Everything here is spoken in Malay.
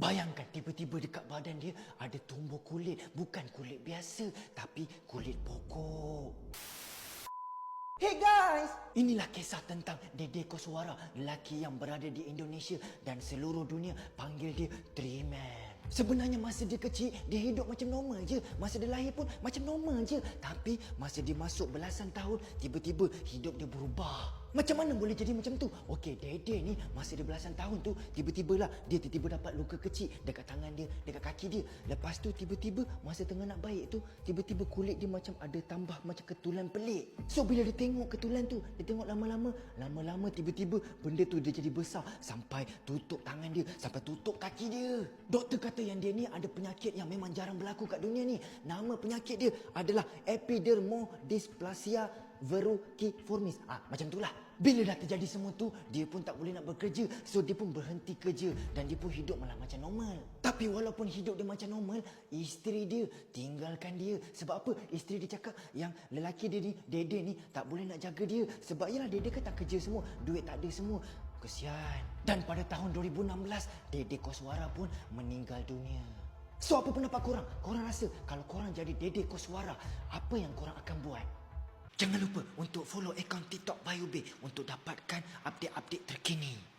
Bayangkan tiba-tiba dekat badan dia ada tumbuh kulit. Bukan kulit biasa, tapi kulit pokok. Hey guys! Inilah kisah tentang Dede Koswara, lelaki yang berada di Indonesia dan seluruh dunia panggil dia Triman. Sebenarnya masa dia kecil, dia hidup macam normal je. Masa dia lahir pun macam normal je. Tapi masa dia masuk belasan tahun, tiba-tiba hidup dia berubah. Macam mana boleh jadi macam tu? Okey, Dede ni masa dia belasan tahun tu, tiba-tibalah dia tiba-tiba dapat luka kecil dekat tangan dia, dekat kaki dia. Lepas tu tiba-tiba masa tengah nak baik tu, tiba-tiba kulit dia macam ada tambah macam ketulan pelik. So bila dia tengok ketulan tu, dia tengok lama-lama tiba-tiba benda tu dia jadi besar sampai tutup tangan dia, sampai tutup kaki dia. Doktor kata yang dia ni ada penyakit yang memang jarang berlaku kat dunia ni. Nama penyakit dia adalah epidermodysplasia verruciformis. Macam itulah. Bila dah terjadi semua tu, dia pun tak boleh nak bekerja. So dia pun berhenti kerja dan dia pun hidup malah macam normal. Tapi walaupun hidup dia macam normal, isteri dia tinggalkan dia. Sebab apa? Isteri dia cakap yang lelaki dia ni, Dede ni tak boleh nak jaga dia. Sebab yalah Dede kan tak kerja semua, duit tak ada semua. Kesian. Dan pada tahun 2016, Dede Koswara pun meninggal dunia. So apa pendapat korang? Korang rasa kalau korang jadi Dede Koswara, apa yang korang akan buat? Jangan lupa untuk follow akaun TikTok Bayube untuk dapatkan update-update terkini.